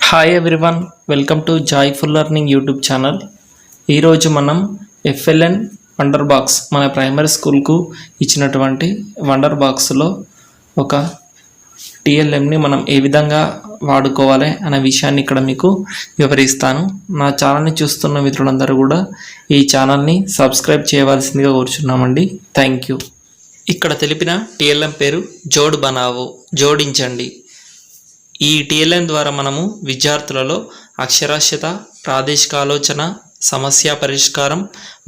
Hi everyone, welcome to joyful learning YouTube channel. ఈరోజు మనం FLN wonder box మన primary స్కూల్కు ఇచ్చినటువంటి వండర్ బాక్స్లో ఒక టిఎల్ఎంని మనం ఏ విధంగా వాడుకోవాలి అనే విషయాన్ని ఇక్కడ మీకు వివరిస్తాను. నా ఛానల్ని చూస్తున్న మిత్రులందరూ కూడా ఈ ఛానల్ని సబ్స్క్రైబ్ చేయవలసిందిగా కోరుచున్నామండి. Thank you. ఇక్కడ తెలిపిన టిఎల్ఎం పేరు జోడ్ బనావో, జోడించండి. ఈ టిఎల్ఎం ద్వారా మనము విద్యార్థులలో అక్షరాస్యత, ప్రాదేశిక ఆలోచన, సమస్య పరిష్కారం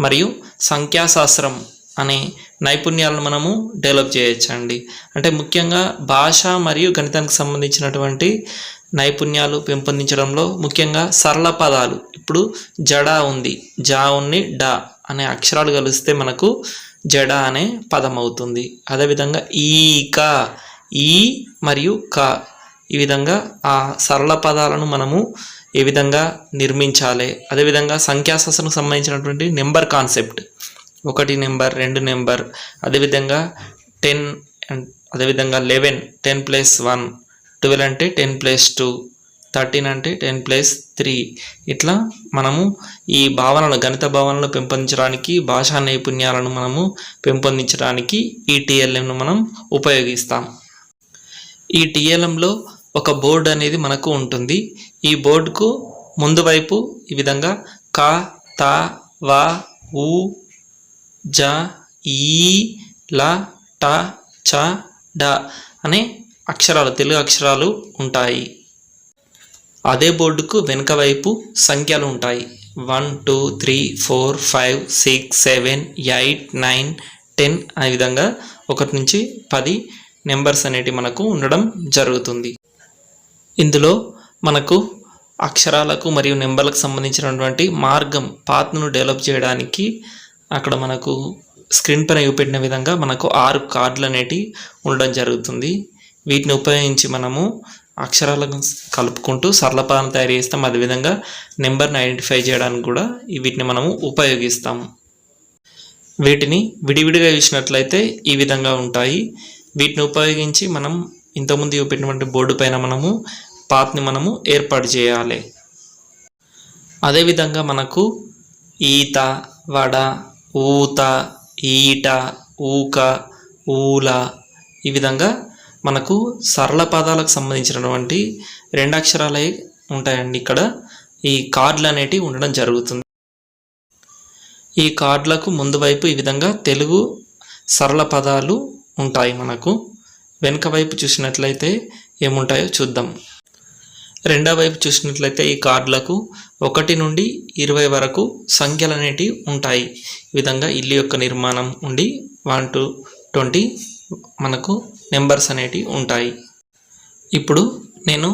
మరియు సంఖ్యాశాస్త్రం అనే నైపుణ్యాలను మనము డెవలప్ చేయొచ్చండి. అంటే ముఖ్యంగా భాష మరియు గణితానికి సంబంధించినటువంటి నైపుణ్యాలు పెంపొందించడంలో ముఖ్యంగా సరళ పదాలు. ఇప్పుడు జడా ఉంది, జా ఉన్ని డా అనే అక్షరాలు కలిస్తే మనకు జడ అనే పదం అవుతుంది. అదేవిధంగా ఈ క, ఈ మరియు క, ఈ విధంగా ఆ సరళ పదాలను మనము ఏ విధంగా నిర్మించాలి. అదేవిధంగా సంఖ్యాశాస్త్రానికి సంబంధించినటువంటి నెంబర్ కాన్సెప్ట్, 1 నెంబర్, 2 నెంబర్, అదేవిధంగా 10, అదేవిధంగా 11, 10 + 1, 12 అంటే 10 + 2, 13 అంటే 10 + 3. ఇట్లా మనము ఈ భావనలు, గణిత భావనలు పెంపొందించడానికి, భాషా నైపుణ్యాలను మనము పెంపొందించడానికి ఈ టిఎల్ఎంను మనం ఉపయోగిస్తాం. ఈ టిఎల్ఎంలో ఒక బోర్డు అనేది మనకు ఉంటుంది. ఈ బోర్డుకు ముందు వైపు ఈ విధంగా క, త, వ, ఉ, జ, ఈ, ల, ట, చ, డ అనే అక్షరాలు, తెలుగు అక్షరాలు ఉంటాయి. అదే బోర్డుకు వెనుక వైపు సంఖ్యలు ఉంటాయి. 1 2 3 4 5 6 7 8 9 10 ఆ విధంగా 1 నుంచి 10 నెంబర్స్ అనేటివి మనకు ఉండడం జరుగుతుంది. ఇందులో మనకు అక్షరాలకు మరియు నెంబర్లకు సంబంధించినటువంటి మార్గం, పాత్ను డెవలప్ చేయడానికి అక్కడ మనకు స్క్రీన్ పైన చూపెట్టిన విధంగా మనకు 6 కార్డులు అనేటివి ఉండడం జరుగుతుంది. వీటిని ఉపయోగించి మనము అక్షరాలను కలుపుకుంటూ సరళ పదాలను తయారు చేస్తాం. అదేవిధంగా నెంబర్ని ఐడెంటిఫై చేయడానికి కూడా వీటిని మనము ఉపయోగిస్తాము. వీటిని విడివిడిగా చూసినట్లయితే ఈ విధంగా ఉంటాయి. వీటిని ఉపయోగించి మనం ఇంతకుముందు చూపెట్టినటువంటి బోర్డు పైన మనము పాత్ని మనము ఏర్పాటు చేయాలి. అదేవిధంగా మనకు ఈత, వడ, ఊత, ఈట, ఊక, ఊల ఈ విధంగా మనకు సరళ పదాలకు సంబంధించినటువంటి 2 అక్షరాలే ఉంటాయండి. ఇక్కడ ఈ కార్డులు అనేటివి ఉండడం జరుగుతుంది. ఈ కార్డులకు ముందు వైపు ఈ విధంగా తెలుగు సరళ పదాలు ఉంటాయి. మనకు వెనుక వైపు చూసినట్లయితే ఏముంటాయో చూద్దాం. రెండో వైపు చూసినట్లయితే ఈ కార్డులకు 1 నుండి 20 వరకు సంఖ్యలు అనేటివి ఉంటాయి. ఈ విధంగా ఇల్లు యొక్క నిర్మాణం ఉండి 1 to 20 మనకు నెంబర్స్ అనేటివి ఉంటాయి. ఇప్పుడు నేను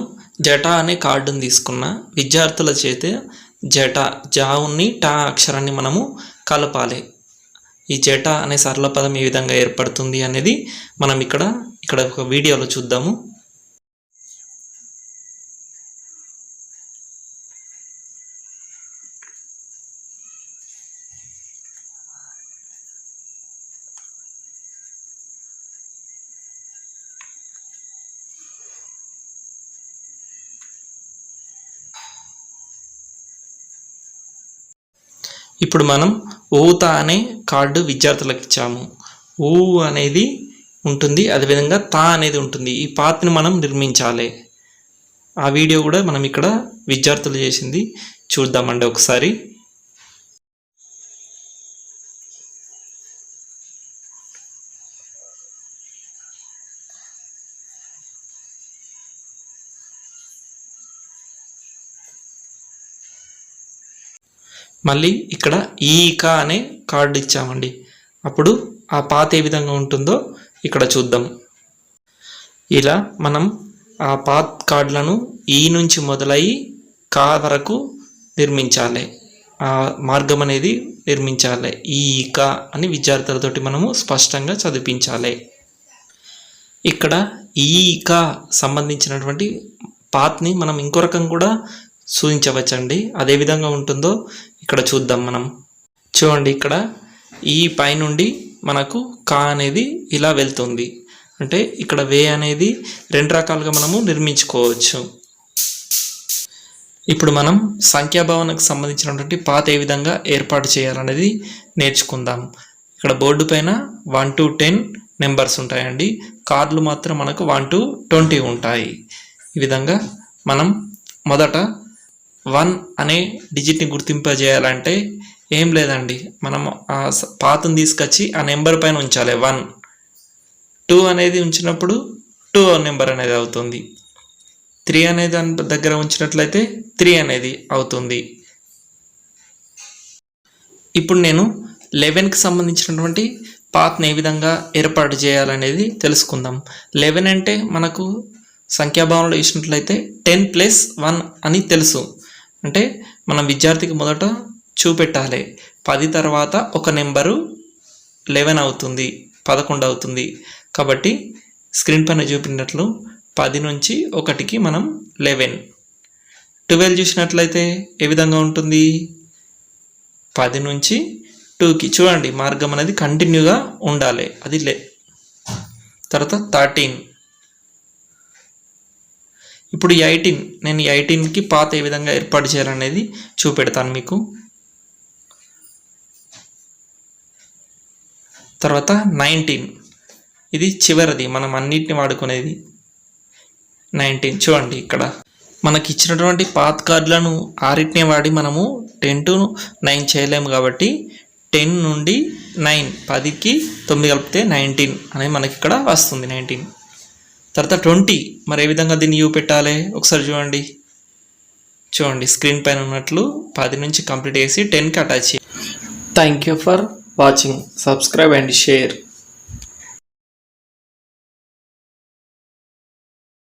జటా అనే కార్డును తీసుకున్న. విద్యార్థుల చేత జటా, జా ఉన్ని టా అక్షరాన్ని మనము కలపాలి. ఈ జటా అనే సరళ పదం ఏ విధంగా ఏర్పడుతుంది అనేది మనం ఇక్కడ ఒక వీడియోలో చూద్దాము. ఇప్పుడు మనం ఊత అనే కార్డు విద్యార్థులకు ఇచ్చాము. ఊ అనేది ఉంటుంది, అదేవిధంగా తా అనేది ఉంటుంది. ఈ పాత్ని మనం నిర్మించాలి. ఆ వీడియో కూడా మనం ఇక్కడ విద్యార్థులు చేసింది చూద్దామండి ఒకసారి. మళ్ళీ ఇక్కడ ఈక అనే కార్డు ఇచ్చామండి. అప్పుడు ఆ పాత ఏ విధంగా ఉంటుందో ఇక్కడ చూద్దాం. ఇలా మనం ఆ పాత కార్డులను ఈ నుంచి మొదలయ్యి కా వరకు నిర్మించాలి. ఆ మార్గం అనేది నిర్మించాలి. ఈక అని విద్యార్థులతోటి మనము స్పష్టంగా చదివించాలి. ఇక్కడ ఈక సంబంధించినటువంటి పాత్ని మనం ఇంకో రకం కూడా సూచించవచ్చండి. అదే విధంగా ఉంటుందో ఇక్కడ చూద్దాం. మనం చూడండి, ఇక్కడ ఈ పై నుండి మనకు కా అనేది ఇలా వెళ్తుంది. అంటే ఇక్కడ వే అనేది 2 రకాలుగా మనము నిర్మించుకోవచ్చు. ఇప్పుడు మనం సంఖ్యాభావనకు సంబంధించినటువంటి పాత్ ఏ విధంగా ఏర్పాటు చేయాలనేది నేర్చుకుందాం. ఇక్కడ బోర్డు పైన 1 to 10 నెంబర్స్ ఉంటాయండి. కార్డులు మాత్రం మనకు 1 to 20 ఉంటాయి. ఈ విధంగా మనం మొదట 1 అనే డిజిట్ని గుర్తింపజేయాలంటే ఏం లేదండి, మనం ఆ పాత్ను తీసుకొచ్చి ఆ నెంబర్ పైన ఉంచాలి. 1, 2 అనేది ఉంచినప్పుడు 2 నెంబర్ అనేది అవుతుంది. 3 అనేది దాని దగ్గర ఉంచినట్లయితే 3 అనేది అవుతుంది. ఇప్పుడు నేను 11కి సంబంధించినటువంటి పాత్ని ఏ విధంగా ఏర్పాటు చేయాలనేది తెలుసుకుందాం. 11 అంటే మనకు సంఖ్యాభావనలో ఇచ్చినట్లయితే 10 + 1 అని తెలుసు. అంటే మనం విద్యార్థికి మొదట చూపెట్టాలి. 10 తర్వాత ఒక నెంబరు 11 అవుతుంది, 11 అవుతుంది. కాబట్టి స్క్రీన్ పైన చూపినట్లు 10 నుంచి 1కి మనం 11. 12 చూసినట్లయితే ఏ విధంగా ఉంటుంది? 10 నుంచి 2కి చూడండి, మార్గం అనేది కంటిన్యూగా ఉండాలి. అది తర్వాత 13. ఇప్పుడు 18. నేను 18కి పాత్ ఏ విధంగా ఏర్పాటు చేయాలనేది చూపెడతాను మీకు. తర్వాత 19. ఇది చివరిది, మనం అన్నిటిని వాడుకునేది. 19 చూడండి, ఇక్కడ మనకి ఇచ్చినటువంటి పాత్ కార్డులను 6నే వాడి మనము 10 to 9 చేయలేము. కాబట్టి 10 నుండి 9, 10కి 9 కలిపితే 19 అనేది మనకి ఇక్కడ వస్తుంది. 19 తర్వాత 20. మరి ఏ విధంగా దీన్ని చూపెట్టాలి ఒకసారి చూడండి స్క్రీన్ పైన ఉన్నట్లు 10 నుంచి కంప్లీట్ చేసి 10కి అటాచ్ చేయాలి. Thank you for watching. Subscribe and share.